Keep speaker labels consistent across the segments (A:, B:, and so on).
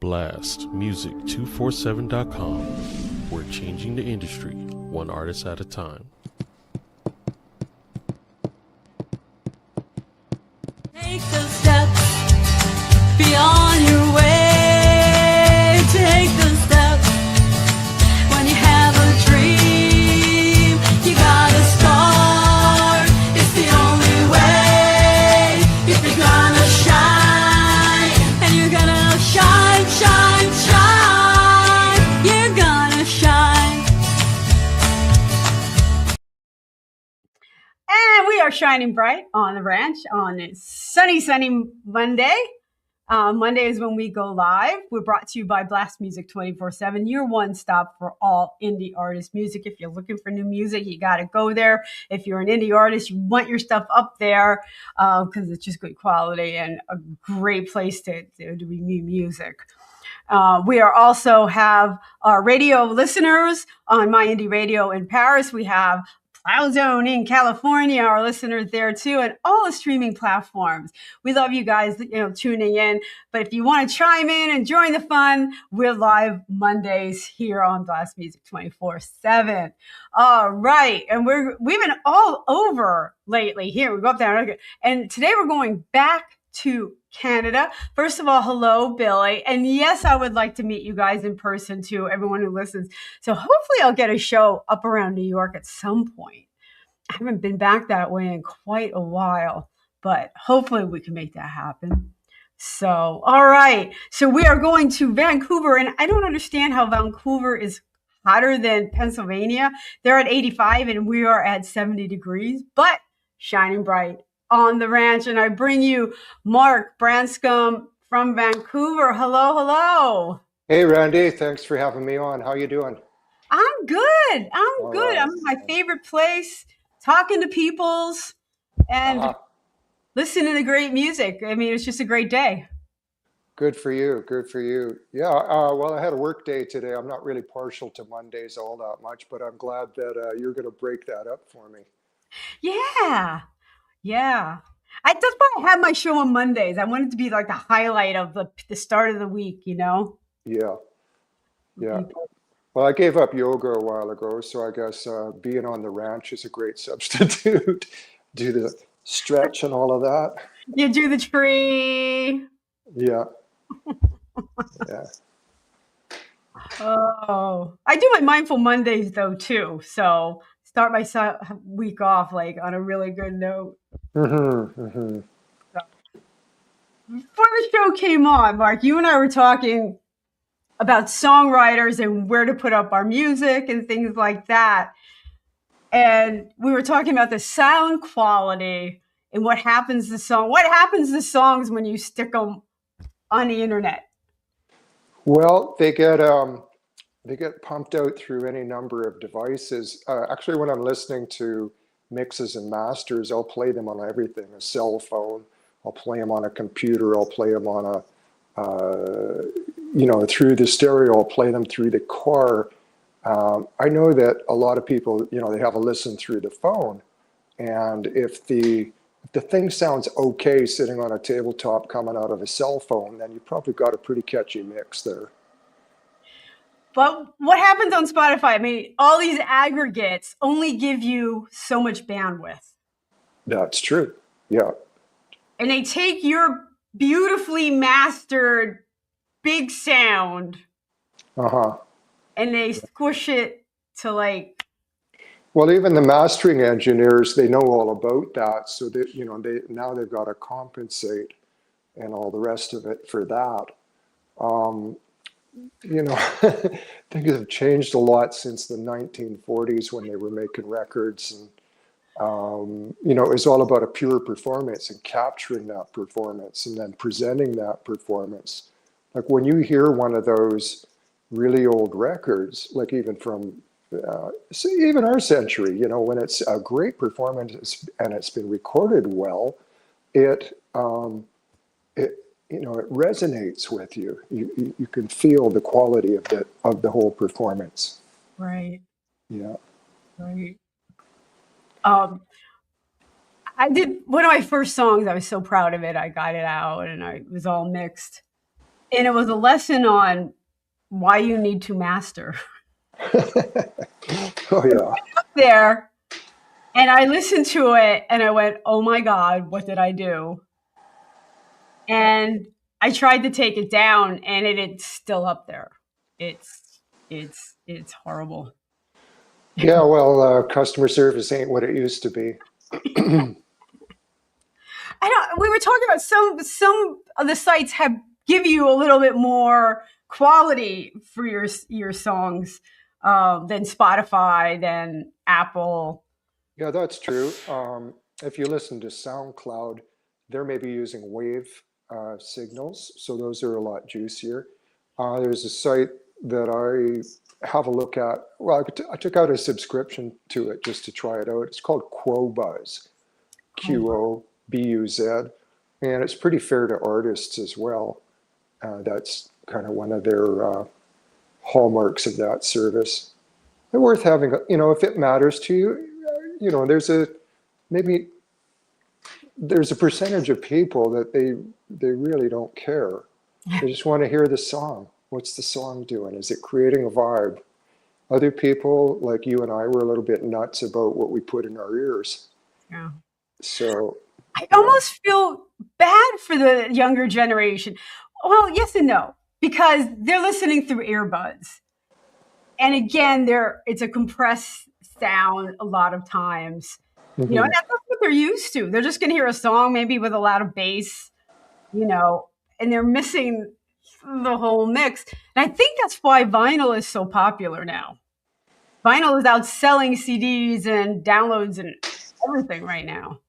A: blastmusic247.com. We're changing the industry, one artist at a time.
B: Take those steps beyond your way. Take those steps when you have a dream. You gotta start. It's the only way. If you're gonna shine, and you're gonna shine, shine, shine. You're gonna shine.
C: And we are shining bright on the ranch on a sunny Monday. Monday is when we go live. We're brought to you by Blast Music 24/7, your one stop for all indie artist music. If you're looking for new music, you got to go there. If you're an indie artist, you want your stuff up there because it's just good quality and a great place to do new music. We are also have our radio listeners on My Indie Radio in Paris. We have Cloud Zone in California, our listeners there too, and all the streaming platforms. We love you guys, tuning in. But if you want to chime in and join the fun, we're live Mondays here on Blast Music 24/7. All right, and we've been all over lately. Here we go up there, and today we're going back to Canada. First of all, hello, Billy. And yes, I would like to meet you guys in person too, everyone who listens. So hopefully I'll get a show up around New York at some point. I haven't been back that way in quite a while, but hopefully we can make that happen. So, all right. So we are going to Vancouver, and I don't understand how Vancouver is hotter than Pennsylvania. They're at 85 and we are at 70 degrees, but shining bright on the ranch. And I bring you Mark Branscombe from Vancouver. Hello.
D: Hey, Randie. Thanks for having me on. How you doing?
C: I'm good.
D: All
C: good.
D: right.
C: I'm in my favorite place, talking to peoples and listening to great music. I mean, it's just a great day.
D: Good for you. Yeah, well, I had a work day today. I'm not really partial to Mondays all that much, but I'm glad that you're going to break that up for me.
C: Yeah. That's why I had my show on Mondays. I wanted to be like the highlight of the start of the week,
D: Yeah. Well, I gave up yoga a while ago, so I guess being on the ranch is a great substitute. Do the stretch and all of that.
C: You do the tree.
D: Yeah.
C: Oh, I do my Mindful Mondays though too. So start my week off like on a really good note. So, before the show came on, Mark, you and I were talking about songwriters and where to put up our music and things like that. And we were talking about the sound quality and what happens to songs when you stick them on the internet.
D: Well, they get pumped out through any number of devices. Actually, when I'm listening to mixes and masters, I'll play them on everything: a cell phone, I'll play them on a computer, I'll play them on a through the stereo, I'll play them through the car. I know that a lot of people, they have a listen through the phone, and if the thing sounds okay sitting on a tabletop coming out of a cell phone, then you probably got a pretty catchy mix there.
C: But what happens on Spotify? I mean, all these aggregates only give you so much bandwidth.
D: That's true. Yeah.
C: And they take your beautifully mastered big sound and they squish it to like.
D: Well, even the mastering engineers, they know all about that. So that, now they've got to compensate and all the rest of it for that. Things have changed a lot since the 1940s when they were making records, and it was all about a pure performance and capturing that performance and then presenting that performance. Like when you hear one of those really old records, like even from even our century, when it's a great performance and it's been recorded well, it resonates with you. You can feel the quality of the whole performance.
C: Right.
D: Yeah.
C: Right. I did one of my first songs. I was so proud of it. I got it out and it was all mixed. And it was a lesson on why you need to master.
D: Oh yeah.
C: There, and I listened to it and I went, oh my God, what did I do? And I tried to take it down and it's still up there. It's horrible.
D: Yeah, well, customer service ain't what it used to be.
C: We were talking about some of the sites have give you a little bit more quality for your songs than Spotify, than Apple.
D: Yeah, that's true. If you listen to SoundCloud, they're maybe using wave signals, so those are a lot juicier. There's a site that I have a look at. Well, I took out a subscription to it just to try it out. It's called Quobuzz, Qobuz, and it's pretty fair to artists as well. That's kind of one of their hallmarks of that service. They're worth having, if it matters to you, maybe there's a percentage of people that they really don't care. They just want to hear the song. What's the song doing? Is it creating a vibe? Other people, like you and I, were a little bit nuts about what we put in our ears.
C: Yeah.
D: So
C: I almost feel bad for the younger generation. Well, yes and no, because they're listening through earbuds. And again, it's a compressed sound a lot of times.
D: mm-hmm.
C: And that's what they're used to. They're just going to hear a song maybe with a lot of bass, and they're missing the whole mix. And I think that's why vinyl is so popular now. Vinyl is outselling CDs and downloads and everything right now.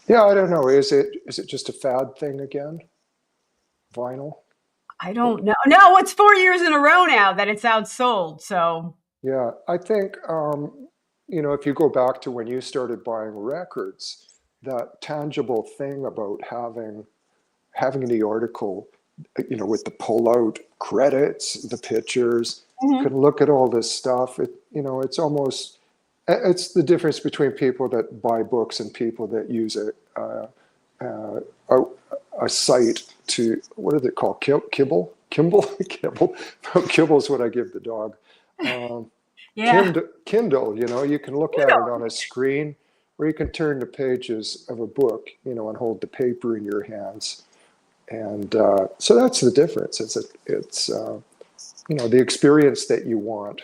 D: Yeah, I don't know. Is it just a fad thing again? Vinyl?
C: I don't know. No, it's 4 years in a row now that it's outsold. So
D: yeah, I think if you go back to when you started buying records, that tangible thing about having the article, with the pull-out credits, the pictures, you can look at all this stuff. It's almost, it's the difference between people that buy books and people that use a site to, what are they called? Kibble? Kibble's what I give the dog.
C: yeah.
D: Kindle, you can look at it on a screen, or you can turn the pages of a book, and hold the paper in your hands. And so that's the difference. It's the experience that you want.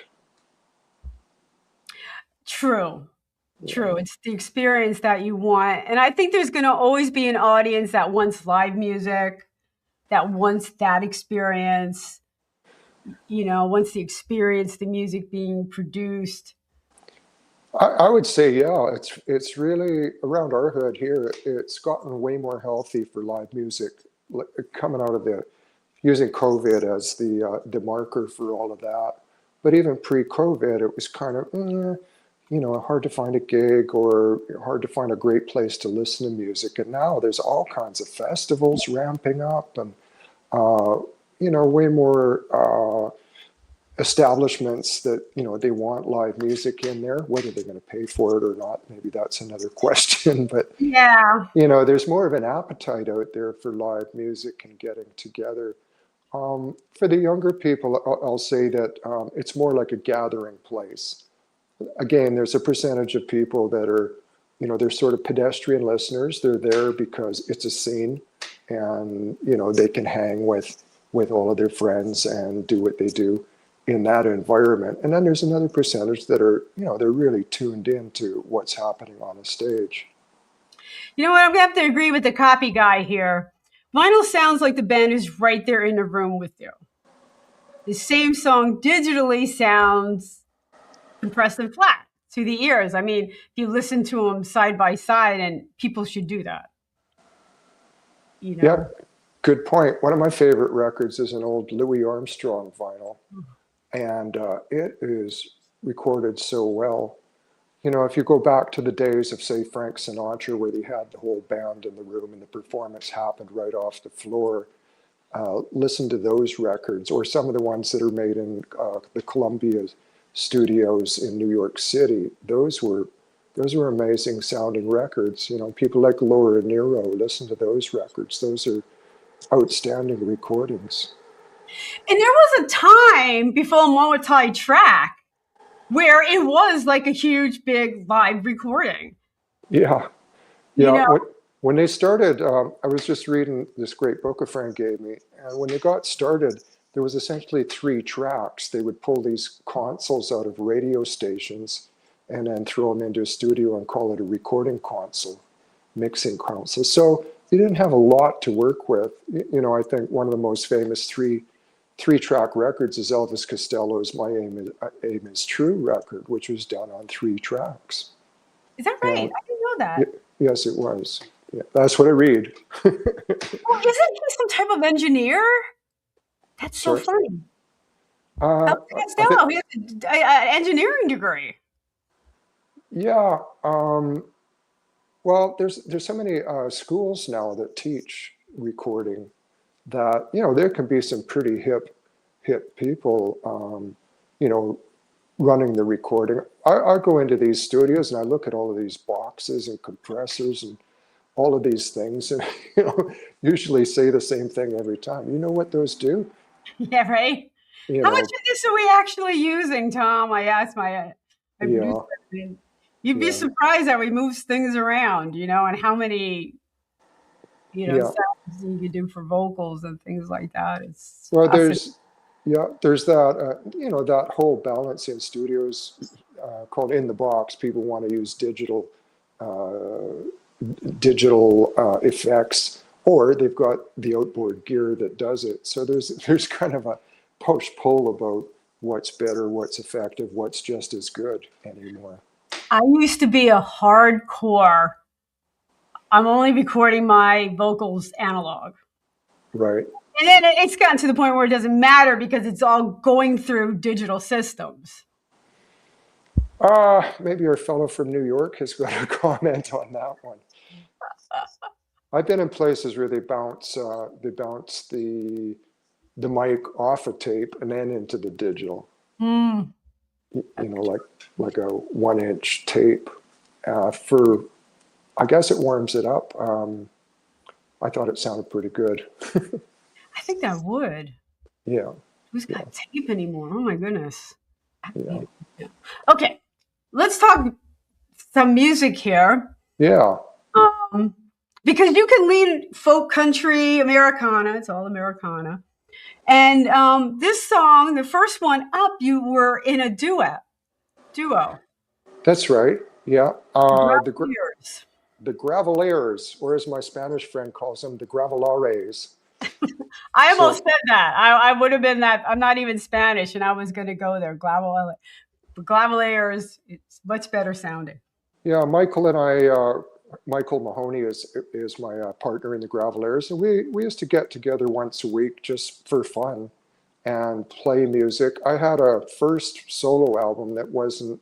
C: True. It's the experience that you want. And I think there's going to always be an audience that wants live music, that wants that experience, wants the experience, the music being produced.
D: I would say, yeah, it's really around our hood here. It's gotten way more healthy for live music, coming out of using COVID as the marker for all of that. But even pre-COVID, it was kind of, hard to find a gig or hard to find a great place to listen to music. And now there's all kinds of festivals ramping up, and way more establishments that they want live music in there. Whether they're going to pay for it or not, maybe that's another question. But
C: yeah,
D: there's more of an appetite out there for live music and getting together. For the younger people, I'll say that it's more like a gathering place. Again, there's a percentage of people that are, they're sort of pedestrian listeners. They're there because it's a scene, and they can hang with all of their friends and do what they do in that environment. And then there's another percentage that are, they're really tuned into what's happening on a stage.
C: You know what? I'm going to have to agree with the copy guy here. Vinyl sounds like the band is right there in the room with you. The same song digitally sounds compressed and flat to the ears. I mean, if you listen to them side by side, and people should do that.
D: Yeah, good point. One of my favorite records is an old Louis Armstrong vinyl, and it is recorded so well. If you go back to the days of, say, Frank Sinatra, where they had the whole band in the room and the performance happened right off the floor, listen to those records, or some of the ones that are made in the Columbia studios in New York City. Those were amazing sounding records. People like Laura Nero, listen to those records. Those are outstanding recordings.
C: And there was a time before multi-track where it was like a huge, big live recording.
D: Yeah.
C: You
D: Yeah.
C: know,
D: When they started, I was just reading this great book a friend gave me. And when they got started, there was essentially 3 tracks. They would pull these consoles out of radio stations and then throw them into a studio and call it a recording console, mixing console. So you didn't have a lot to work with. I think one of the most famous three-track records is Elvis Costello's My Aim Is True record, which was done on 3 tracks.
C: is that right?
D: And
C: I didn't know that.
D: yes, it was. Yeah, that's what I read.
C: Well, isn't he some type of engineer? That's so
D: Sorry.
C: funny.
D: Uh,
C: Elvis
D: I
C: Costello,
D: think,
C: he has an engineering degree.
D: yeah. Well, there's so many schools now that teach recording that there can be some pretty hip people running the recording. I go into these studios and I look at all of these boxes and compressors and all of these things, and usually say the same thing every time. You know what those do?
C: Yeah, right.
D: You
C: How much
D: know,
C: of this are we actually using, Tom? I asked my
D: yeah,
C: producer. You'd be
D: yeah,
C: surprised how he moves things around, and how many,
D: yeah.
C: sounds you can do for vocals and things like that. It's
D: Well,
C: fascinating.
D: there's that that whole balance in studios called in the box. People want to use uh, digital effects, or they've got the outboard gear that does it. So there's kind of a push-pull about what's better, what's effective, what's just as good anymore.
C: I used to be a hardcore. I'm only recording my vocals analog.
D: Right.
C: And then it's gotten to the point where it doesn't matter because it's all going through digital systems.
D: Maybe our fellow from New York has got a comment on that one. I've been in places where they bounce the mic off a tape and then into the digital.
C: Mm.
D: Like a 1-inch tape. For I guess it warms it up. I thought it sounded pretty good.
C: I think that would.
D: Yeah,
C: Who's
D: yeah,
C: got tape anymore? Oh my goodness.
D: yeah,
C: Okay, let's talk some music here.
D: yeah.
C: Because you can lead folk country, Americana, it's all Americana. And this song, the first one up, you were in a duo.
D: That's right. Yeah.
C: Graveliers.
D: The Graveliers, or as my Spanish friend calls them, the Gravelares.
C: I almost
D: So
C: said that. I would have been that. I'm not even Spanish, and I was going to go there. Graveliers, it's much better sounding.
D: yeah, Michael and I. Michael Mahoney is my partner in the Graveliers, and we used to get together once a week just for fun and play music. I had a first solo album that wasn't.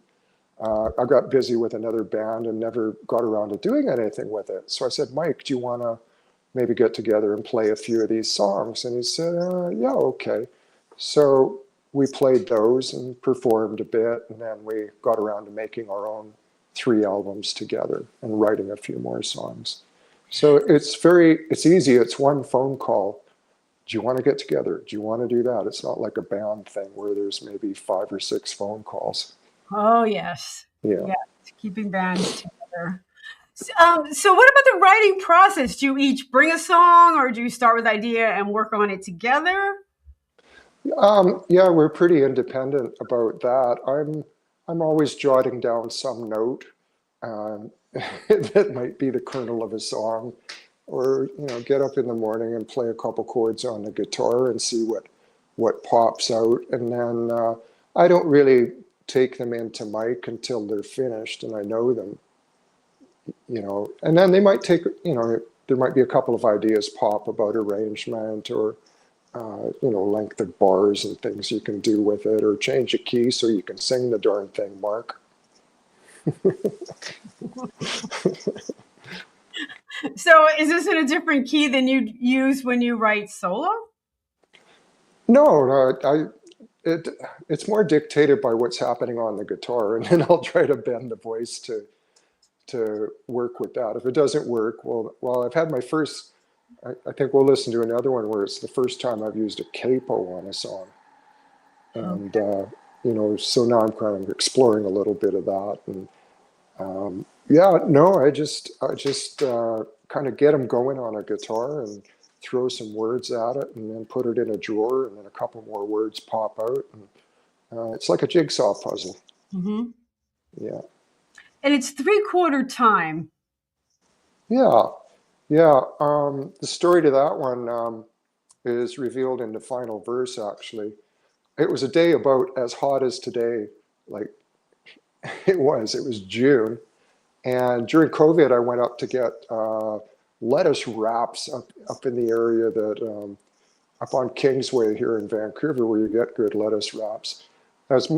D: I got busy with another band and never got around to doing anything with it. So I said, Mike, do you want to maybe get together and play a few of these songs? And he said, yeah, okay. So we played those and performed a bit, and then we got around to making our own 3 albums together and writing a few more songs. So it's easy. It's one phone call. Do you want to get together? Do you want to do that? It's not like a band thing where there's maybe 5 or 6 phone calls.
C: Oh, yes.
D: Yeah.
C: Yeah, keeping bands together. So what about the writing process? Do you each bring a song, or do you start with idea and work on it together?
D: Yeah, we're pretty independent about that. I'm always jotting down some note um, that might be the kernel of a song, or get up in the morning and play a couple chords on the guitar and see what pops out, and then I don't really take them into mic until they're finished and I know them, and then they might take, there might be a couple of ideas pop about arrangement or length of bars and things you can do with it, or change a key so you can sing the darn thing, Mark.
C: So is this in a different key than you use when you write solo?
D: No, it's more dictated by what's happening on the guitar, and then I'll try to bend the voice to work with that. If it doesn't work, well, I've had my first I think we'll listen to another one where it's the first time I've used a capo on a song. And, so now I'm kind of exploring a little bit of that. And I just kind of get them going on a guitar and throw some words at it and then put it in a drawer and then a couple more words pop out. And it's like a jigsaw puzzle.
C: Mm-hmm.
D: Yeah.
C: And it's 3/4 time.
D: Yeah. Yeah. The story to that one is revealed in the final verse, actually. It was a day about as hot as today. Like it was June. And during COVID, I went up to get lettuce wraps up in the area that up on Kingsway here in Vancouver, where you get good lettuce wraps. I was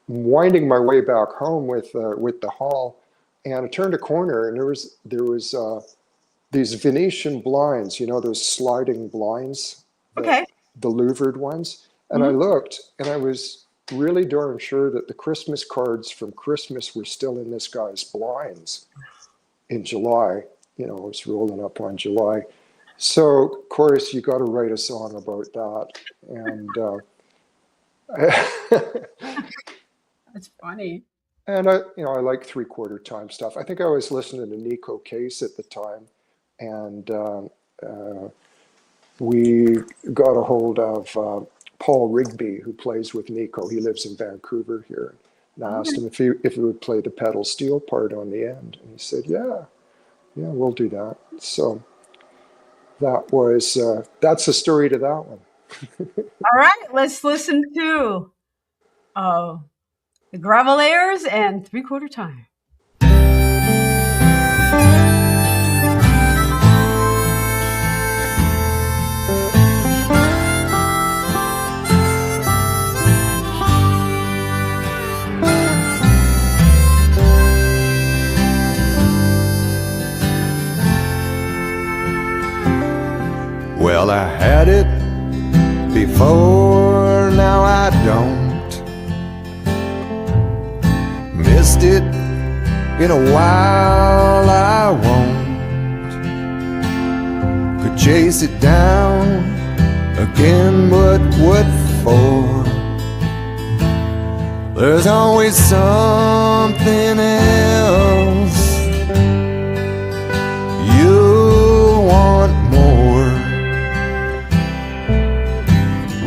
D: winding my way back home with the haul, and I turned a corner, and there was these Venetian blinds, those sliding blinds,
C: Okay.
D: the louvered ones. And I looked, and I was really darn sure that the Christmas cards from Christmas were still in this guy's blinds in July. It was rolling up on July. So, of course, you got to write a song about that. And
C: That's funny.
D: and I like 3/4 time stuff. I think I was listening to Nico Case at the time, and we got a hold of Paul Rigby, who plays with Nico. He lives in Vancouver here. And I asked him if he would play the pedal steel part on the end. And he said, yeah, we'll do that. So that's the story to that one.
C: All right, let's listen to the Gravelaires and 3/4 time.
E: Well, I had it before, now I don't. Missed it in a while, I won't. Could chase it down again, but what for? There's always something else. You'll want more.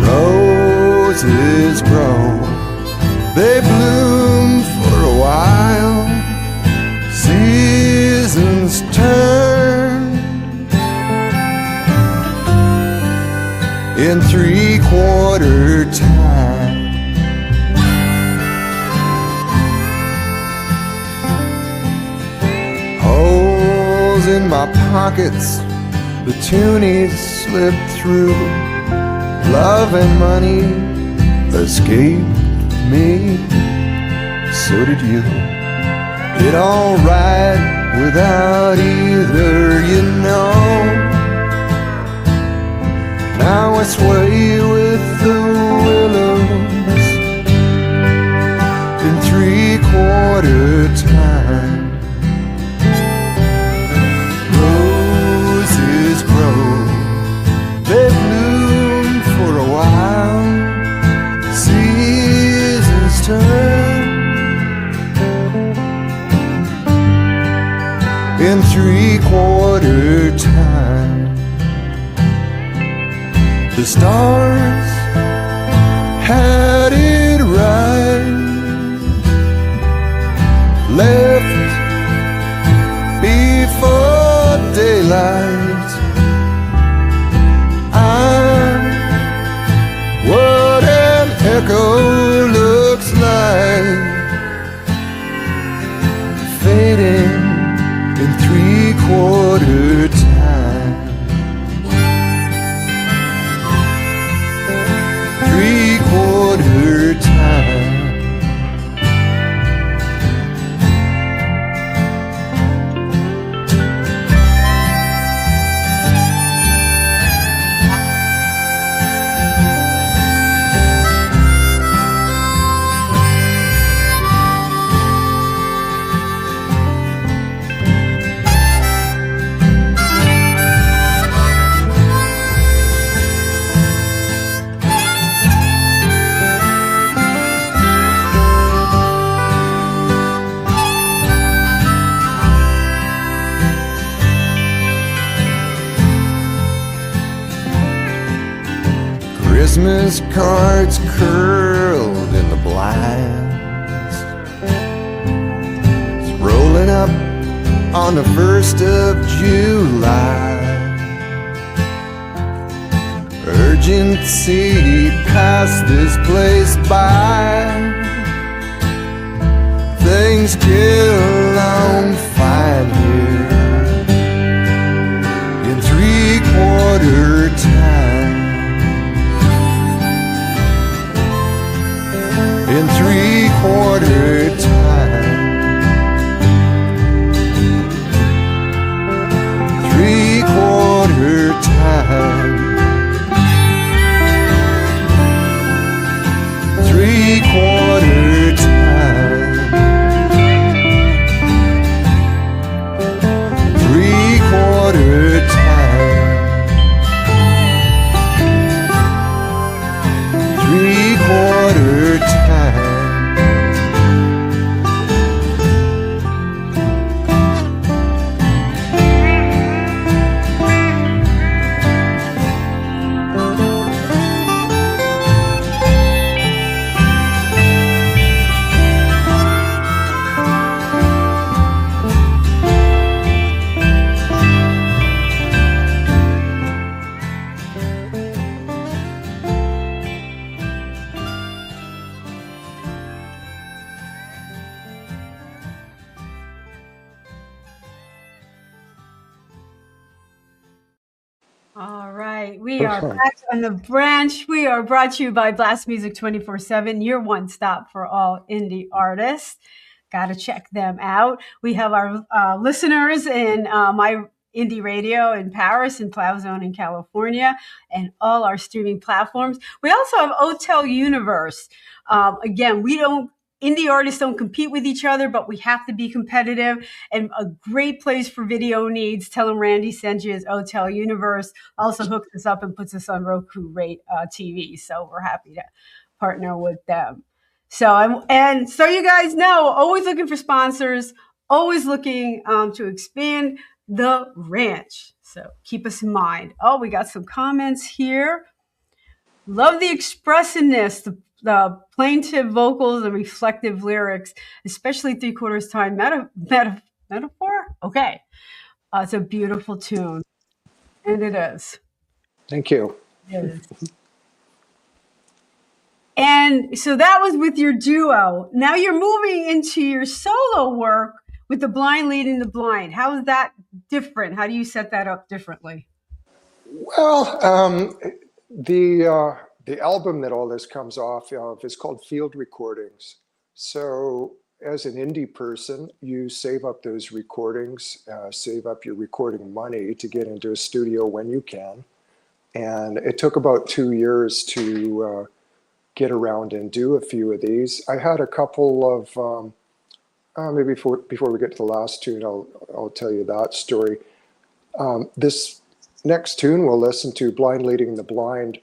E: Roses grow, they bloom for a while. Seasons turn in 3/4 time. Holes in my pockets, the tunies slipped through. Love and money escaped me, so did you. Did all right without either, Now I sway with the willows in 3/4 time. Roses grow, they bloom for a while. Seasons turn in 3/4 time. The stars had it right, left before daylight. I'm what an echo looks like, fading in 3/4 time. 3/4 time. Christmas cards curled in the blinds. It's rolling up on the 1st of July. Urgency passed this place by. Things get along fine here in 3/4 time. In 3/4 time. 3/4 time. 3/4 time. 3/4 time. 3/4 time.
C: All right, we are back on the branch. We are brought to you by Blast Music 24/7, your one stop for all indie artists. Got to check them out. We have our listeners in my indie radio in Paris and Plow Zone in California and all our streaming platforms. We also have Hotel Universe. Again, indie artists don't compete with each other, but we have to be competitive. And a great place for video needs. Tell them Randie sent you is Hotel Universe. Also hooks us up and puts us on Roku TV. So we're happy to partner with them. So you guys know, always looking for sponsors, always looking to expand the ranch. So keep us in mind. Oh, we got some comments here. Love the expressiveness, the plaintive vocals and reflective lyrics, especially 3/4 time metaphor. Okay. It's a beautiful tune. And it is.
D: Thank you.
C: It is. And so that was with your duo. Now you're moving into your solo work with the blind leading the blind. How is that different? How do you set that up differently?
D: Well, the album that all this comes off of is called Field Recordings. So as an indie person, you save up those recordings, save up your recording money to get into a studio when you can. And it took about 2 years to get around and do a few of these. I had a couple of, maybe before we get to the last tune, I'll tell you that story. This next tune we'll listen to, Blind Leading the Blind,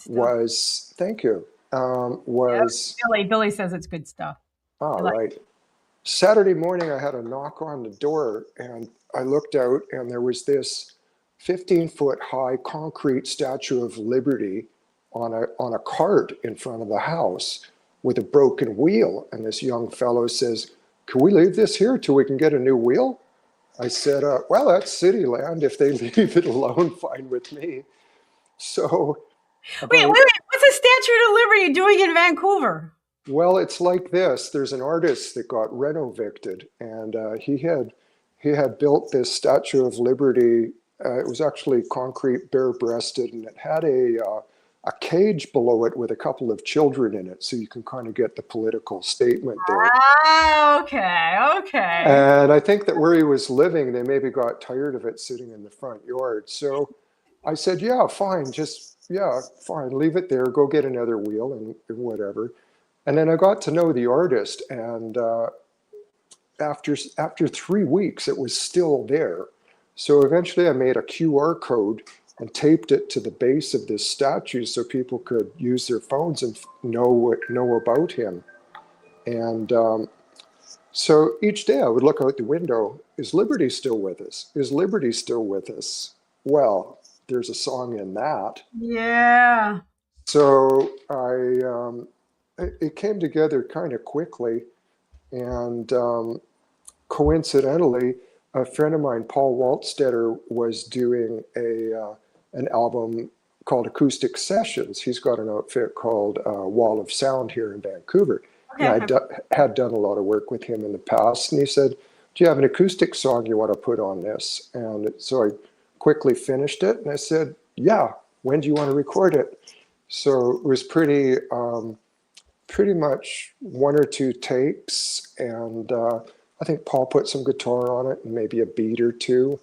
D: was, thank you, was...
C: Yeah, Billy says it's good stuff.
D: All right. Saturday morning, I had a knock on the door, and I looked out, and there was this 15-foot high concrete Statue of Liberty on a cart in front of the house with a broken wheel. And this young fellow says, "Can we leave this here till we can get a new wheel?" I said, well, that's city land. If they leave it alone, fine with me. So...
C: Wait, what's a Statue of Liberty doing in Vancouver?
D: Well, it's like this. There's an artist that got renovicted, and he had built this Statue of Liberty. It was actually concrete, bare-breasted, and it had a cage below it with a couple of children in it, so you can kind of get the political statement there.
C: Ah, okay.
D: And I think that where he was living, they maybe got tired of it sitting in the front yard. So I said, yeah, fine, fine, leave it there, go get another wheel and whatever. And then I got to know the artist, and after 3 weeks, it was still there. So eventually I made a QR code and taped it to the base of this statue so people could use their phones and know about him. And so each day I would look out the window, is Liberty still with us? Is Liberty still with us? Well, there's a song in that.
C: Yeah.
D: So it came together kind of quickly, and coincidentally, a friend of mine, Paul Waltstetter, was doing an album called Acoustic Sessions. He's got an outfit called Wall of Sound here in Vancouver.
C: Okay.
D: And I had done a lot of work with him in the past, and he said, "Do you have an acoustic song you want to put on this?" And so I quickly finished it, and I said, "Yeah, when do you want to record it?" So it was pretty much one or two takes, and I think Paul put some guitar on it and maybe a beat or two,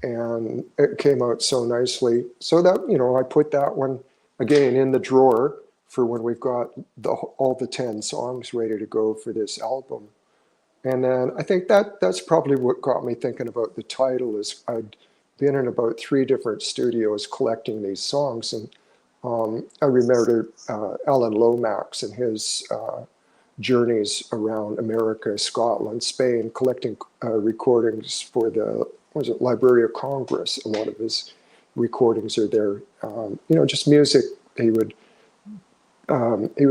D: and it came out so nicely. So that, I put that one again in the drawer for when we've got all the 10 songs ready to go for this album. And then I think that's probably what got me thinking about the title. Is I'd been in about 3 different studios collecting these songs, and I remember Alan Lomax and his journeys around America, Scotland, Spain, collecting recordings for the Library of Congress. A lot of his recordings are there. Just music. He would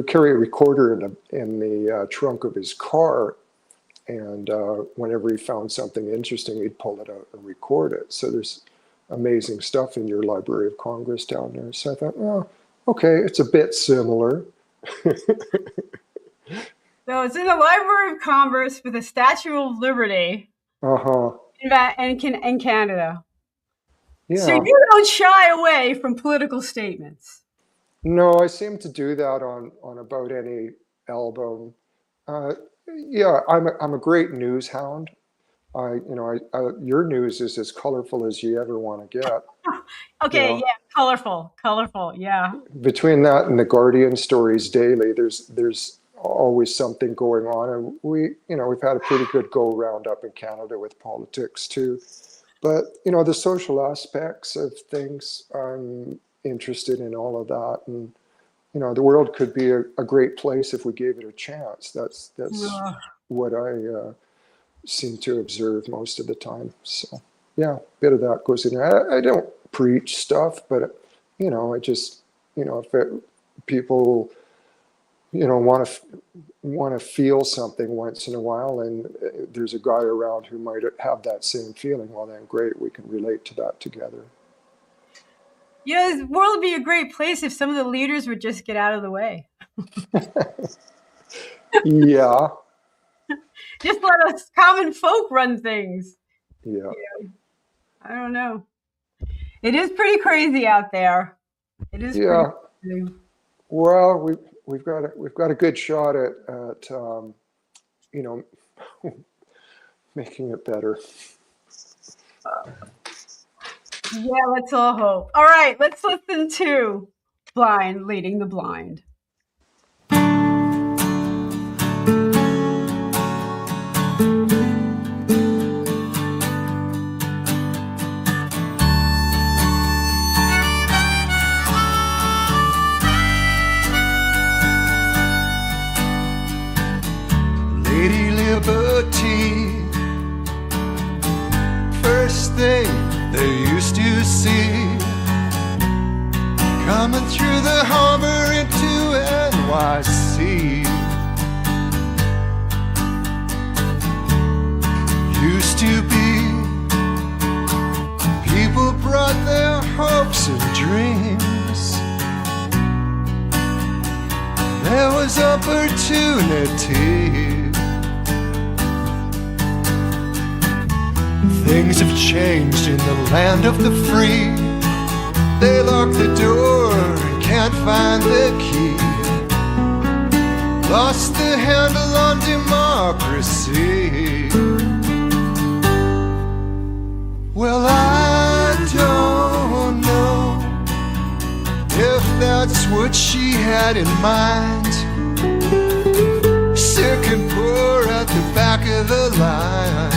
D: carry a recorder in the trunk of his car, and whenever he found something interesting, he'd pull it out and record it. So there's amazing stuff in your Library of Congress down there. So I thought, well, okay, it's a bit similar.
C: So it's in the Library of Congress with the Statue of Liberty in Canada.
D: Yeah.
C: So you don't shy away from political statements.
D: No, I seem to do that on about any album. Yeah, I'm a great news hound. Your news is as colorful as you ever want to get.
C: Okay, yeah, colorful, yeah.
D: Between that and the Guardian stories daily, there's always something going on, and we've had a pretty good go round up in Canada with politics too. But the social aspects of things, I'm interested in all of that, and the world could be a great place if we gave it a chance. That's what I seem to observe most of the time. So yeah, a bit of that goes in there. I don't preach stuff, but I just if people want to feel something once in a while, and there's a guy around who might have that same feeling, well then great, we can relate to that together.
C: The world would be a great place if some of the leaders would just get out of the way.
D: Yeah.
C: Just let us common folk run things.
D: Yeah.
C: I don't know. It is pretty crazy out there. It is.
D: Yeah.
C: Pretty crazy.
D: Well, we've got a good shot at making it better.
C: Yeah, let's all hope. All right, let's listen to Blind Leading the Blind.
E: Lady Liberty, first thing they used to see, coming through the harbor into NYC. Used to be, people brought their hopes and dreams. There was opportunity. Things have changed in the land of the free. They lock the door and can't find the key. Lost the handle on democracy. Well, I don't know if that's what she had in mind. Sick and poor at the back of the line.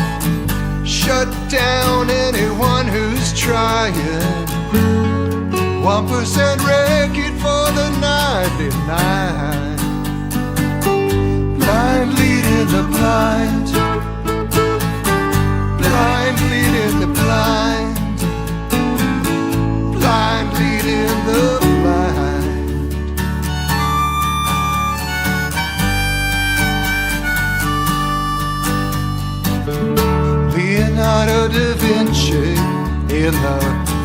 E: Shut down anyone who's trying. 1% record for the 99. Blind leading the blind. Blind leading the blind. Blind leading the blind. in the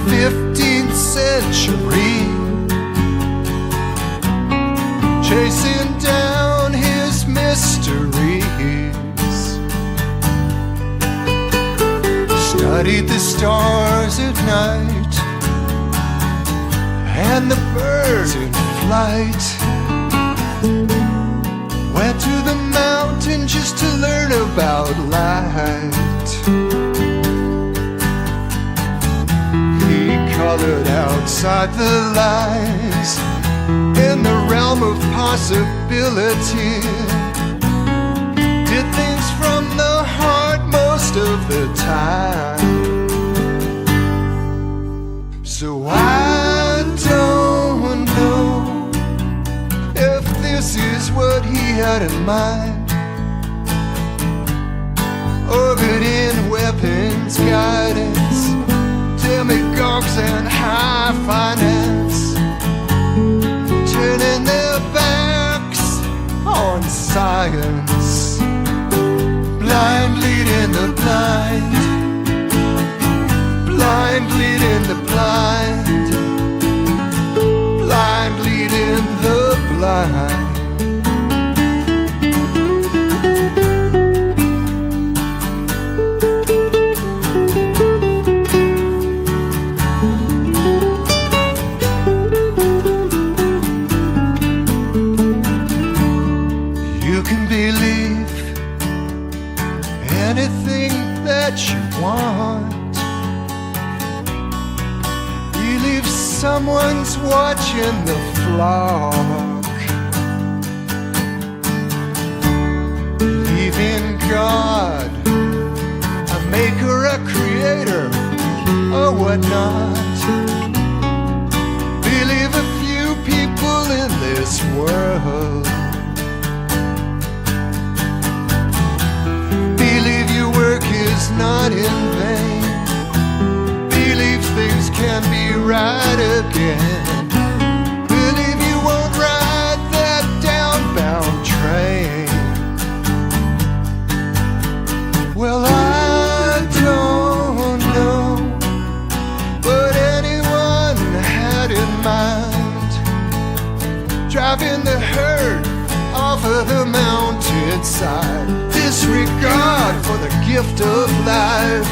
E: 15th century, chasing down his mysteries. Studied the stars at night and the birds in flight. Went to the mountain just to learn about light. He colored outside the lines in the realm of possibility. Did things from the heart most of the time. So I don't know if this is what he had in mind. Orbiting weapons, guidance, demagogues and high finance, turning their backs on science, blind leading the blind, blind leading the blind, blind leading the blind. You can believe anything that you want. Believe someone's watching the flock. Believe in God, a maker, a creator, or whatnot. Believe a few people in this world. Believe your work is not in vain. Believe things can be right again. Believe you won't ride that downbound train. Well, I don't know what anyone had in mind, driving the herd off of the mountainside. Disregard for the gift of life,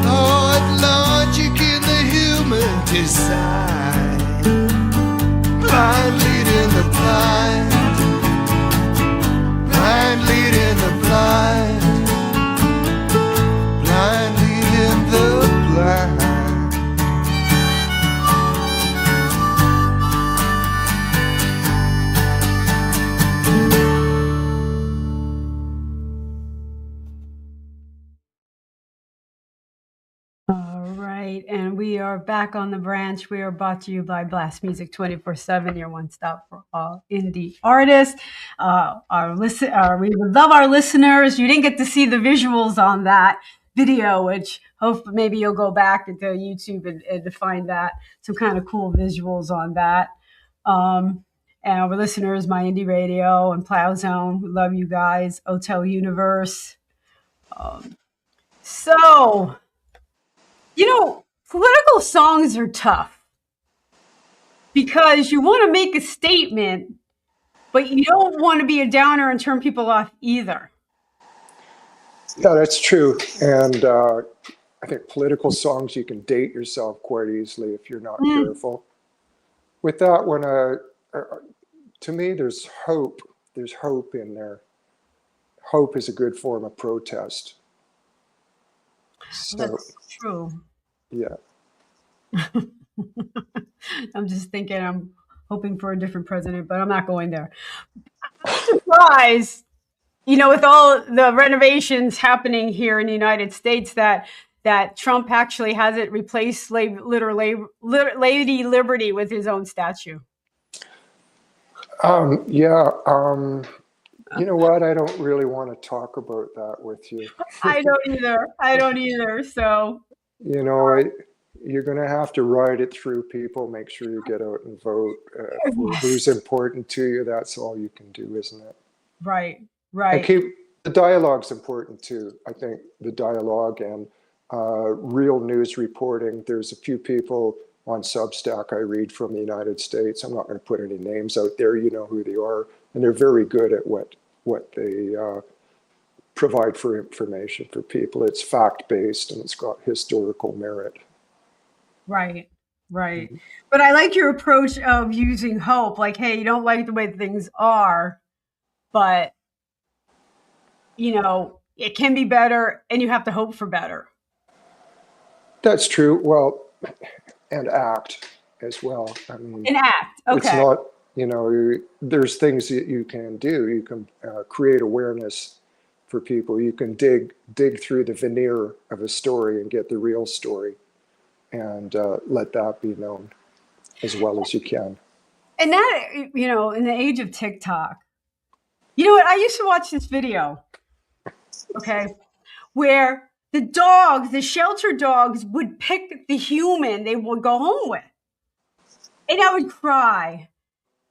E: flawed logic in the human design, blind leading the blind, blind leading the blind, blind leading the blind.
C: All right, and we are back on the branch. We are brought to you by Blast Music 24/7, your one stop for all indie artists. We would love our listeners. You didn't get to see the visuals on that video, which hope maybe you'll go back into YouTube and to find that some kind of cool visuals on that. And our listeners, My Indie Radio and Plow Zone, we love you guys. Hotel Universe. So. You know, political songs are tough because you want to make a statement, but you don't want to be a downer and turn people off either.
D: Yeah, that's true. And I think political songs, you can date yourself quite easily if you're not careful. With that one, to me, there's hope. There's hope in there. Hope is a good form of protest. So,
C: That's true.
D: yeah.
C: I'm just thinking, I'm hoping for a different president, but I'm not going there. I'm surprised, with all the renovations happening here in the United States, that Trump actually hasn't replaced Lady Liberty with his own statue.
D: You know what? I don't really want to talk about that with you.
C: I don't either. So,
D: you're going to have to ride it through, people. Make sure you get out and vote for who's important to you. That's all you can do, isn't it?
C: Right.
D: And the dialogue's important too. I think the dialogue and real news reporting. There's a few people on Substack I read from the United States. I'm not going to put any names out there. You know who they are, and they're very good at what they provide for information for people. It's fact-based and it's got historical merit.
C: Right. Right. But I like your approach of using hope. Like, hey, you don't like the way things are, but it can be better, and you have to hope for better.
D: That's true. Well, and act as well. I mean,
C: And act. Okay.
D: it's not, there's things that you can do. You can create awareness for people. You can dig through the veneer of a story and get the real story, and let that be known as well as you can.
C: And that, in the age of TikTok, you know what? I used to watch this video, okay, where the shelter dogs would pick the human they would go home with. And I would cry.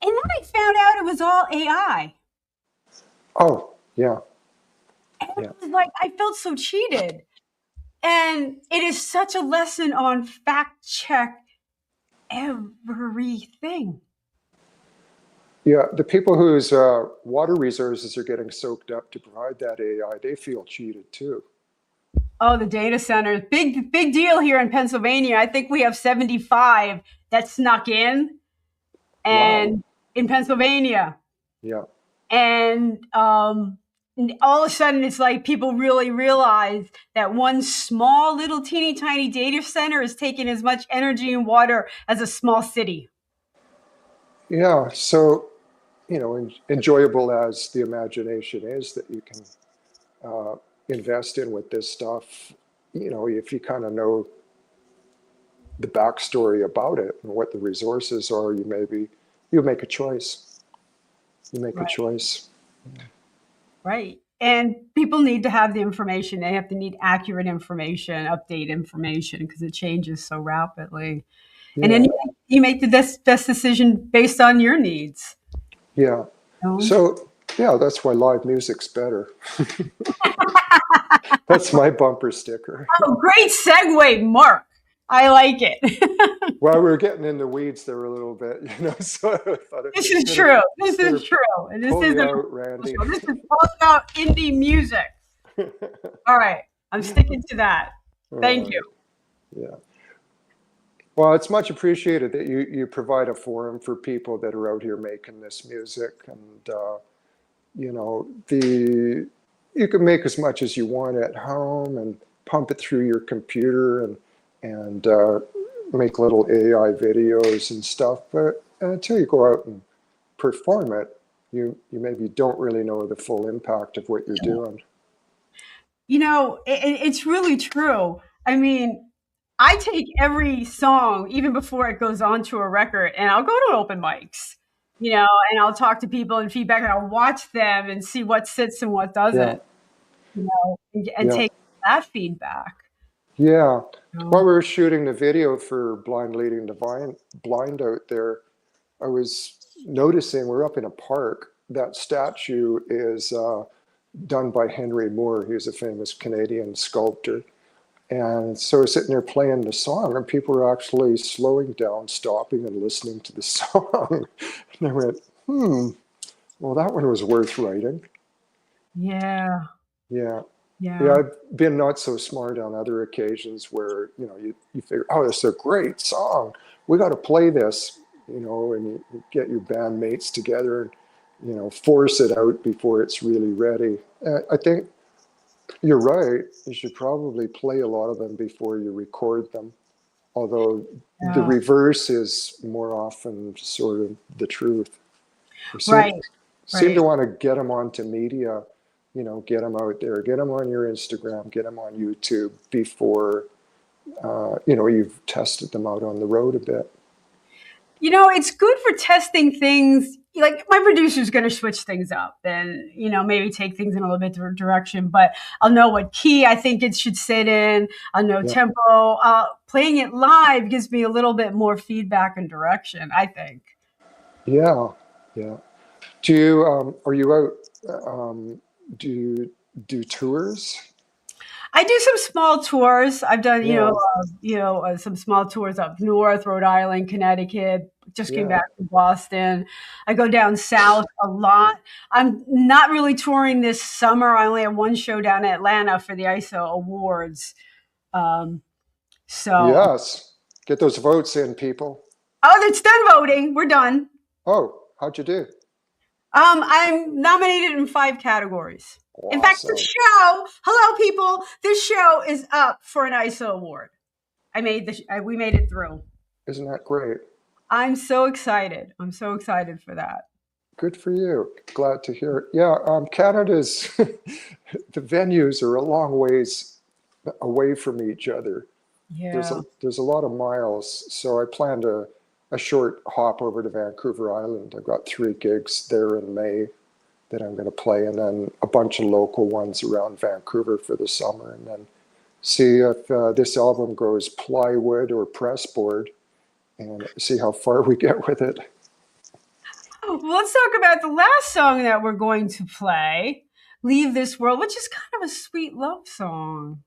C: And then I found out it was all AI.
D: Oh, yeah.
C: And it was like, I felt so cheated. And it is such a lesson on fact check everything.
D: Yeah, the people whose water resources are getting soaked up to provide that AI, they feel cheated too.
C: Oh, the data centers. Big deal here in Pennsylvania. I think we have 75 that snuck in. And in Pennsylvania.
D: Yeah.
C: And all of a sudden, it's like people really realize that one small little teeny tiny data center is taking as much energy and water as a small city.
D: Yeah. So, enjoyable as the imagination is that you can invest in with this stuff, if you kind of know the backstory about it and what the resources are, you make a choice. You make a choice.
C: Right. And people need to have the information. They have to need accurate information, update information, because it changes so rapidly. Yeah. And then you make the best decision based on your needs.
D: Yeah. So, that's why live music's better. That's my bumper sticker.
C: Oh, great segue, Mark. I like it.
D: Well, we're getting in the weeds there a little bit, so I thought
C: this is true. This is true. And this is
D: Randie.
C: This is all about indie music. All right. I'm sticking to that. Thank you.
D: Yeah. Well, it's much appreciated that you provide a forum for people that are out here making this music, and you can make as much as you want at home and pump it through your computer and make little AI videos and stuff. But until you go out and perform it, you maybe don't really know the full impact of what you're doing.
C: It's really true. I mean, I take every song, even before it goes onto a record, and I'll go to open mics, and I'll talk to people and feedback, and I'll watch them and see what sits and what doesn't, and take that feedback.
D: Yeah. While we were shooting the video for Blind Leading the Blind out there, I was noticing we're up in a park. That statue is done by Henry Moore. He's a famous Canadian sculptor. And so we're sitting there playing the song, and people are actually slowing down, stopping, and listening to the song. And I went, well, that one was worth writing.
C: Yeah.
D: Yeah. Yeah, I've been not so smart on other occasions where, you figure, oh, this is a great song. We got to play this, and you get your bandmates together and, force it out before it's really ready. I think you're right. You should probably play a lot of them before you record them. Although the reverse is more often sort of the truth. Seem to want to get them onto media, get them out there, get them on your Instagram, get them on YouTube before, you've tested them out on the road a bit.
C: It's good for testing things. Like, my producer's going to switch things up and, maybe take things in a little bit different direction, but I'll know what key I think it should sit in. I'll know tempo. Playing it live gives me a little bit more feedback and direction, I think.
D: Yeah. Yeah. Do you, are you out, do you do tours?
C: I do some small tours. I've done, some small tours up north, Rhode Island, Connecticut. Just came
D: Yeah.
C: back from Boston. I go down south a lot. I'm not really touring this summer. I only have one show down in Atlanta for the ISO Awards. So,
D: Yes. Get those votes in, people.
C: oh, it's done voting. We're done.
D: Oh, how'd you do?
C: I'm nominated in 5 categories. In fact,
D: Awesome.
C: hello people, this show is up for an ISO award. We made it through.
D: Isn't that great?
C: I'm so excited. I'm so excited for that.
D: Good for you. Glad to hear it. Yeah, Canada's, the venues are a long ways away from each other.
C: Yeah.
D: There's a lot of miles, so I planned a short hop over to Vancouver Island. I've got 3 gigs there in May that I'm going to play, and then a bunch of local ones around Vancouver for the summer, and then see if this album goes plywood or pressboard, and see how far we get with it.
C: Well, let's talk about the last song that we're going to play, Leave This World, which is kind of a sweet love song.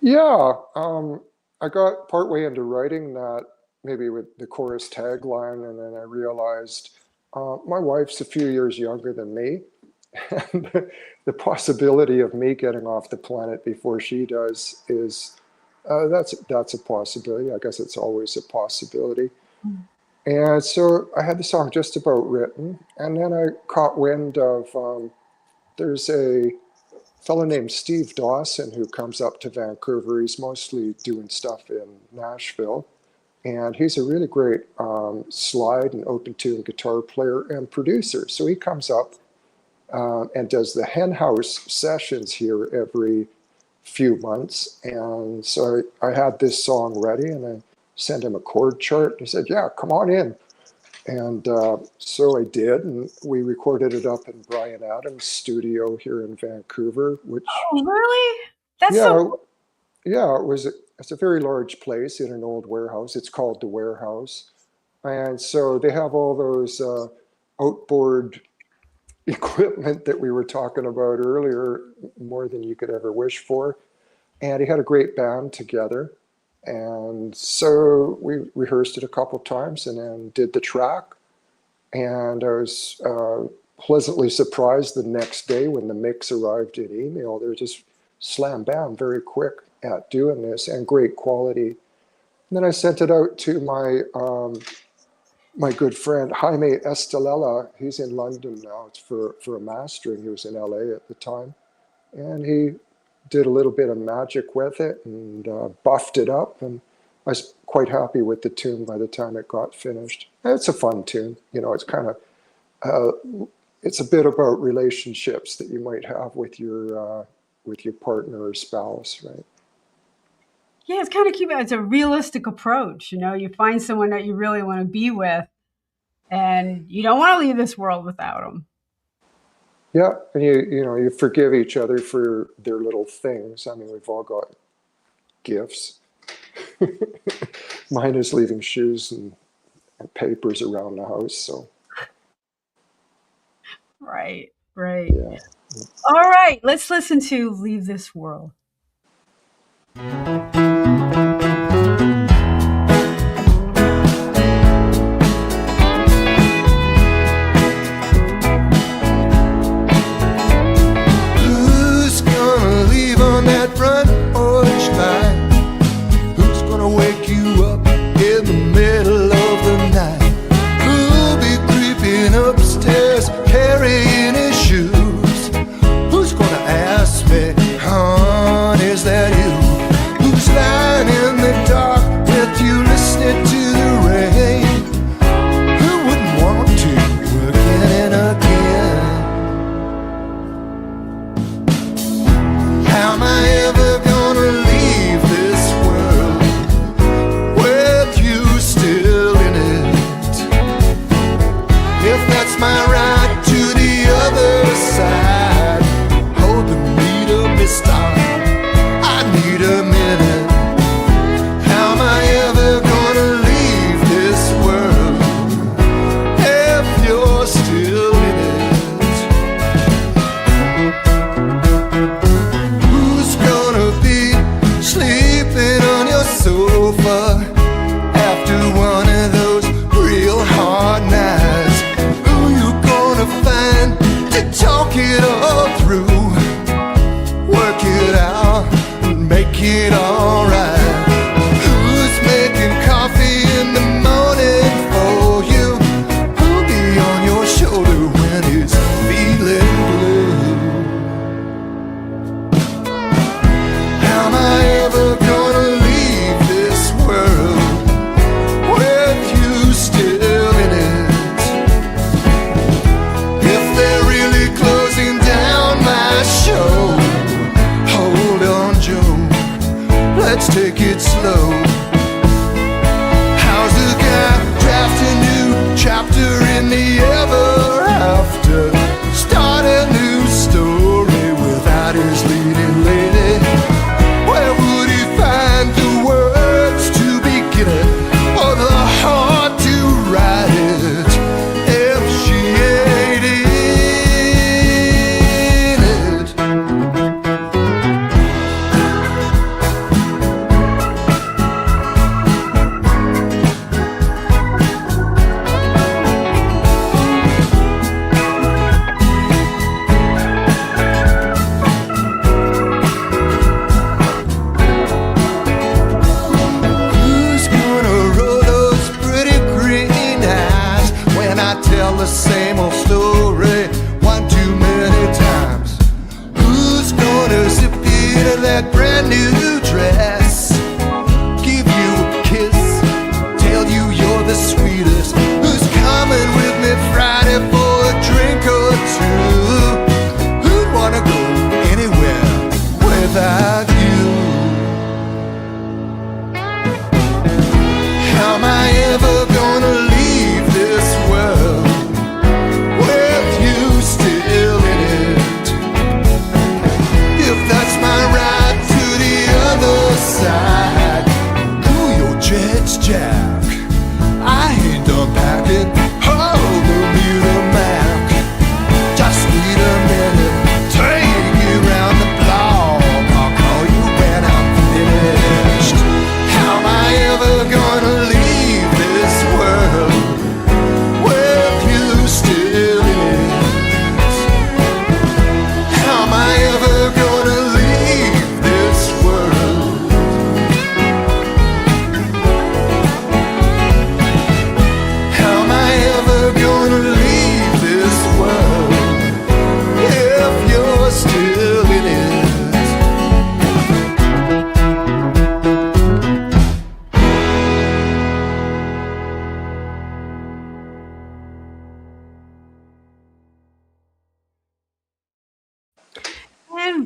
D: Yeah, I got partway into writing that, maybe with the chorus tagline, and then I realized my wife's a few years younger than me, and the possibility of me getting off the planet before she does is that's a possibility. I guess it's always a possibility. And so I had the song just about written, and then I caught wind of there's a fellow named Steve Dawson who comes up to Vancouver. He's mostly doing stuff in Nashville. And he's a really great slide and open tune guitar player and producer. So he comes up and does the Hen House sessions here every few months. And so I had this song ready, and I sent him a chord chart. He said, yeah, come on in. And so I did, and we recorded it up in Bryan Adams' studio here in Vancouver. Which,
C: oh, really? That's so.
D: Yeah, it's a very large place in an old warehouse. It's called the Warehouse. And so they have all those outboard equipment that we were talking about earlier, more than you could ever wish for. And he had a great band together. And so we rehearsed it a couple times and then did the track. And I was pleasantly surprised the next day when the mix arrived in email. They were just slam bam, very quick at doing this, and great quality. And then I sent it out to my good friend Jaime Estelella. He's in London now. It's for a mastering. He was in LA at the time, and he did a little bit of magic with it and buffed it up, and I was quite happy with the tune by the time it got finished. And it's a fun tune. It's kind of it's a bit about relationships that you might have with your partner or spouse, right?
C: Yeah, it's kind of cute. It's a realistic approach. You find someone that you really want to be with, and you don't want to leave this world without them.
D: Yeah, and you forgive each other for their little things. I mean, we've all got gifts. Mine is leaving shoes and papers around the house. So.
C: Right. Yeah.
B: All right, let's listen to Leave This World.
E: Who's gonna leave on that front porch light? Who's gonna wake you up in the middle of the night? Who'll be creeping upstairs carrying his shoes? Who's gonna ask me, hon, is that you? Who's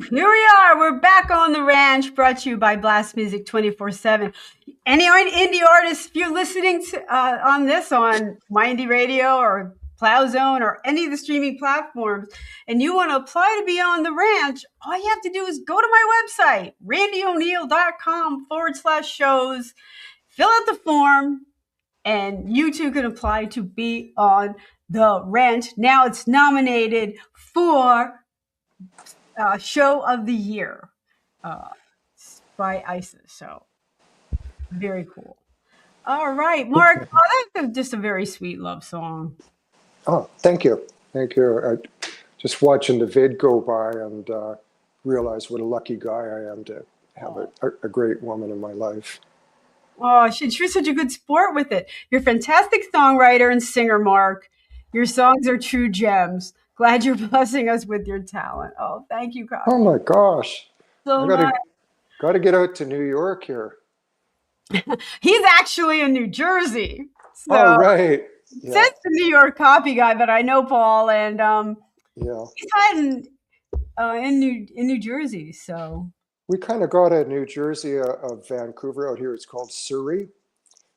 C: here we are. We're back on the ranch, brought to you by Blast Music 24/7. Any indie artists, if you're listening to, on this on My Indie Radio or Plow Zone or any of the streaming platforms, and you want to apply to be on the ranch, all you have to do is go to my website, randieoneal.com/shows, fill out the form, and you too can apply to be on the ranch. Now it's nominated for Show of the Year by ISIS. So very cool. All right, Mark. Oh, that's just a very sweet love song.
D: Oh, thank you. Thank you. Just watching the vid go by and realize what a lucky guy I am to have a great woman in my life.
C: Oh, you're such a good sport with it. You're a fantastic songwriter and singer, Mark. Your songs are true gems. Glad you're blessing us with your talent. Oh, thank you, God.
D: Oh my gosh.
C: So
D: I gotta get out to New York here.
C: He's actually in New Jersey. So
D: Oh, right. Yeah.
C: says the New York copy guy, but I know Paul, and
D: Yeah.
C: he's hiding in New Jersey. So
D: We kind of got a New Jersey of Vancouver out here. It's called Surrey.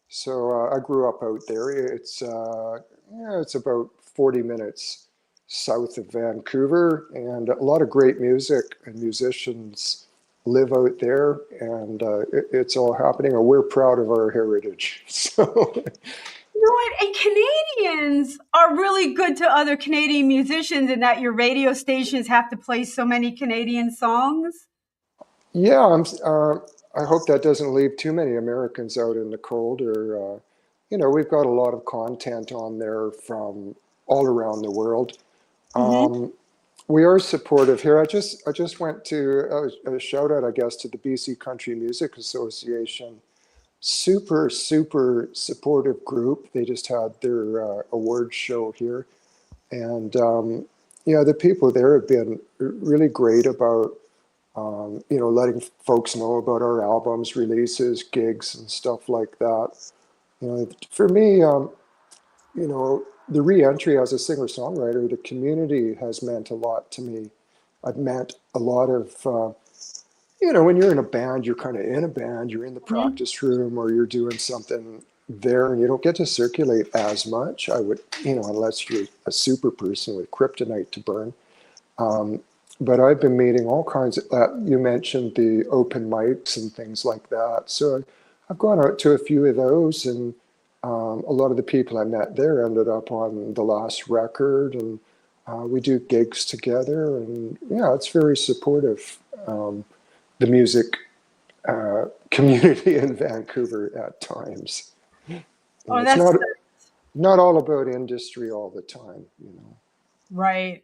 D: So I grew up out there. It's about 40 minutes south of Vancouver, and a lot of great music and musicians live out there, and it's all happening. And we're proud of our heritage. So
C: you know what? And Canadians are really good to other Canadian musicians in that your radio stations have to play so many Canadian songs.
D: yeah, I hope that doesn't leave too many Americans out in the cold. Or we've got a lot of content on there from all around the world. We are supportive here. I just went to a shout out, I guess, to the BC Country Music Association. Super supportive group. They just had their awards show here, and the people there have been really great about letting folks know about our albums, releases, gigs, and stuff like that. For me, the re-entry as a singer-songwriter, the community has meant a lot to me. I've met a lot of, when you're in a band, you're kind of in a band, you're in the practice room, or you're doing something there, and you don't get to circulate as much. I would, unless you're a super person with kryptonite to burn. But I've been meeting all kinds of, you mentioned the open mics and things like that. So I've gone out to a few of those, and a lot of the people I met there ended up on the last record, and we do gigs together, and yeah, it's very supportive. The music community in Vancouver at times.
C: Oh,
D: it's
C: that's
D: not all about industry all the time,
C: Right.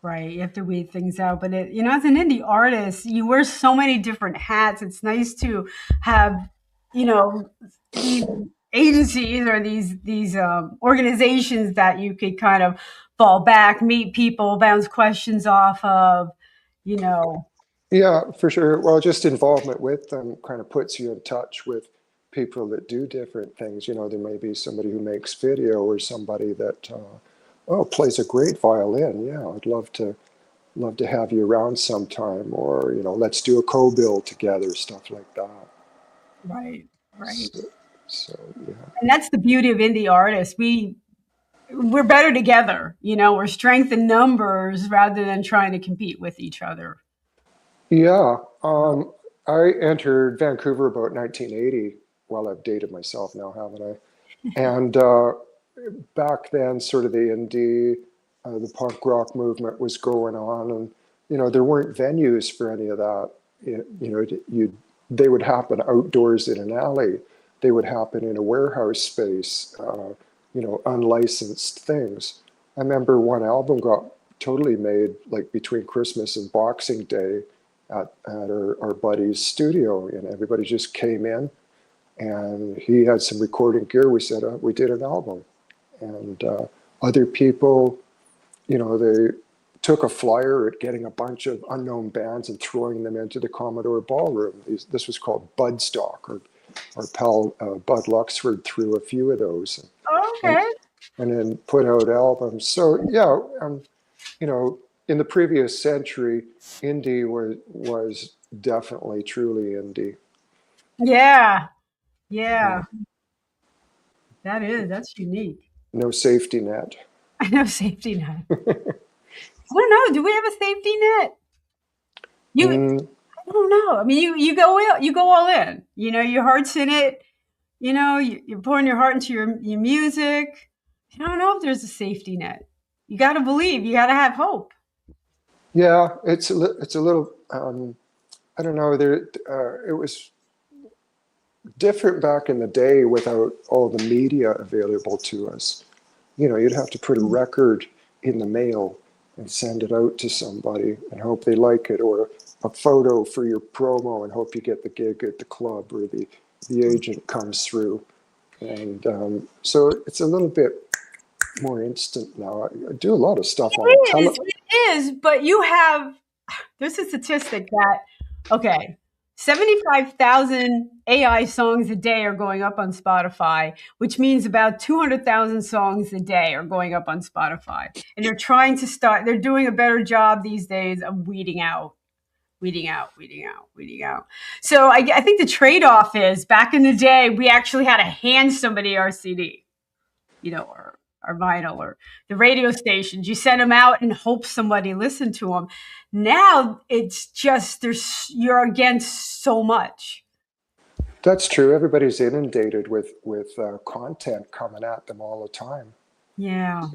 C: You have to weed things out. But as an indie artist, you wear so many different hats. It's nice to have, these agencies or these organizations that you could kind of fall back, meet people, bounce questions off of,
D: Yeah, for sure. Well, just involvement with them kind of puts you in touch with people that do different things. There may be somebody who makes video, or somebody that plays a great violin. Yeah, I'd love to have you around sometime, or let's do a co-bill together, stuff like that.
C: Right.
D: So yeah.
C: And that's the beauty of indie artists. We're better together. We're strength in numbers rather than trying to compete with each other.
D: Yeah, I entered Vancouver about 1980. Well, I've dated myself now, haven't I? And back then, sort of the indie, the punk rock movement was going on, and there weren't venues for any of that. They would happen outdoors in an alley. They would happen in a warehouse space. Unlicensed things. I remember one album got totally made like between Christmas and Boxing Day at our buddy's studio, and everybody just came in, and he had some recording gear. We said, we did an album. And other people, they took a flyer at getting a bunch of unknown bands and throwing them into the Commodore Ballroom. This was called Budstock, our pal Bud Luxford threw a few of those.
C: Okay.
D: And then put out albums. So yeah, in the previous century, indie was definitely truly indie.
C: Yeah. Yeah. That's unique.
D: No safety net.
C: I know safety net. I don't know. Do we have a safety net?
D: Mm,
C: I don't know. I mean, you go in, you go all in. You know, your heart's in it. You know, you're pouring your heart into your music. I don't know if there's a safety net. You got to believe. You got to have hope.
D: yeah, it's a little. I don't know. It was different back in the day without all the media available to us. You know, you'd have to put a record in the mail and send it out to somebody and hope they like it, or a photo for your promo and hope you get the gig at the club, or the agent comes through. And so it's a little bit more instant now. I do a lot of stuff on television.
C: It is, but you have, there's a statistic that, okay, 75,000 AI songs a day are going up on Spotify, which means about 200,000 songs a day are going up on Spotify. And they're doing a better job these days of weeding out. So I think the trade-off is, back in the day, we actually had to hand somebody our CD, you know, or our vinyl, or the radio stations. You send them out and hope somebody listened to them. Now it's just, you're against so much.
D: That's true. Everybody's inundated with content coming at them all the time.
C: Yeah.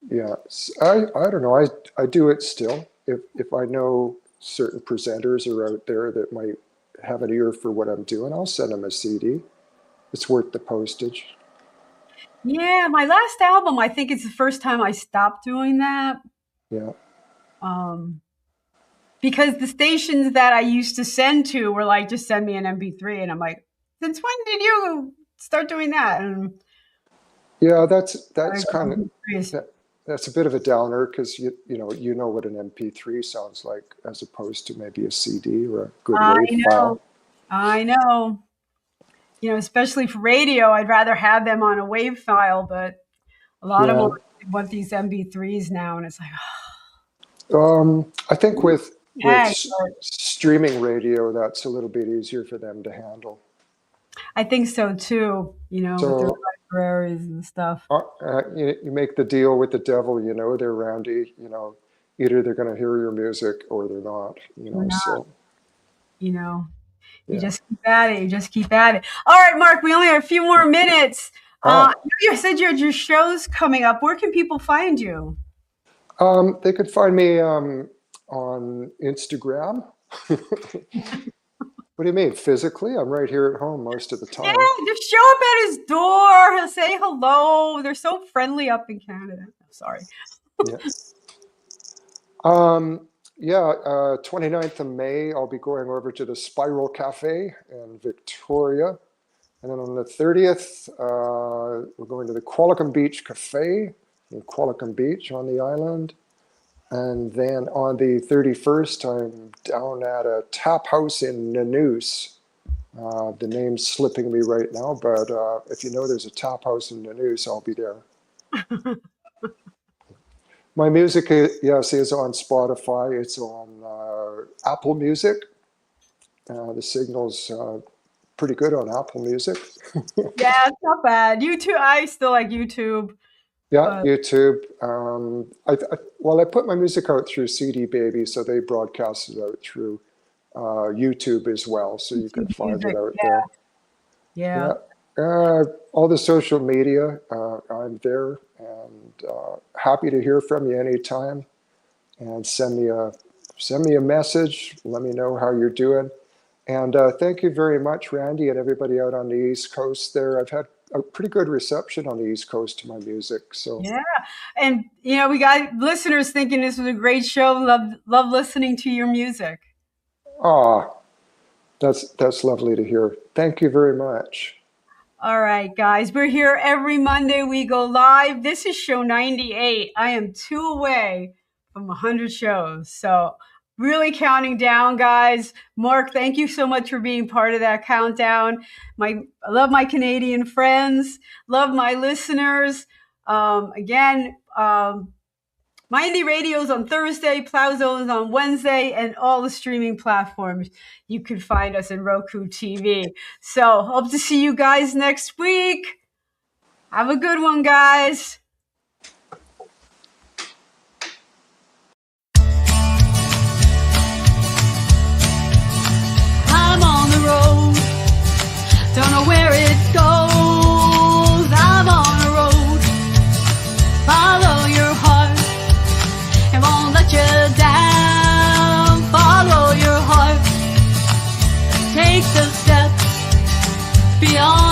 D: Yeah, I don't know. I do it still. If I know certain presenters are out there that might have an ear for what I'm doing, I'll send them a CD. It's worth the postage.
C: Yeah, my last album, I think it's the first time I stopped doing that.
D: Yeah.
C: Because the stations that I used to send to were like, just send me an MP3, and I'm like, since when did you start doing that? And
D: yeah, that's kind of that's a bit of a downer, because you know what an MP3 sounds like, as opposed to maybe a CD or a good WAV file.
C: I know. You know, especially for radio, I'd rather have them on a WAV file, but a lot of them want these MP3s now, and it's like,
D: I think with streaming radio, that's a little bit easier for them to handle.
C: I think so too. You know, with their libraries and stuff.
D: You make the deal with the devil. You know, they're Randie. You know, either they're going to hear your music or they're not. You know, so.
C: You know. You just keep at it. You just keep at it. All right, Mark, we only have a few more minutes. You said you had your shows coming up. Where can people find you?
D: They could find me on Instagram. What do you mean, physically? I'm right here at home most of the time.
C: Yeah, just show up at his door. He'll say hello. They're so friendly up in Canada. Sorry.
D: Yeah. 29th of May, I'll be going over to the Spiral Cafe in Victoria. And then on the 30th, we're going to the Qualicum Beach Cafe in Qualicum Beach on the island. And then on the 31st, I'm down at a tap house in Nanoose. The name's slipping me right now, but if you know there's a tap house in Nanoose, I'll be there. My music, yes, is on Spotify. It's on Apple Music. The signal's pretty good on Apple Music.
C: Yeah, it's not bad. YouTube, I still like YouTube.
D: Yeah, YouTube. I put my music out through CD Baby, so they broadcast it out through YouTube as well, so you can find it out there.
C: Yeah.
D: All the social media, I'm there, and happy to hear from you anytime. And send me a message. Let me know how you're doing. And thank you very much, Randie, and everybody out on the East Coast there. I've had a pretty good reception on the East Coast to my music. So
C: yeah, and you know, we got listeners thinking this was a great show. Love listening to your music.
D: That's lovely to hear. Thank you very much.
C: All right, guys, we're here every Monday. We go live. This is show 98. I am 2 away from 100 shows. So really counting down, guys. Mark, thank you so much for being part of that countdown. I love my Canadian friends. Love my listeners. Mindy Radio's on Thursday, Plowzone's on Wednesday, and all the streaming platforms. You can find us in Roku TV. So hope to see you guys next week. Have a good one, guys.
B: I'm on the road, don't know where it goes. I'm on a road, follow your heart, it won't let you down. Follow your heart, take the steps beyond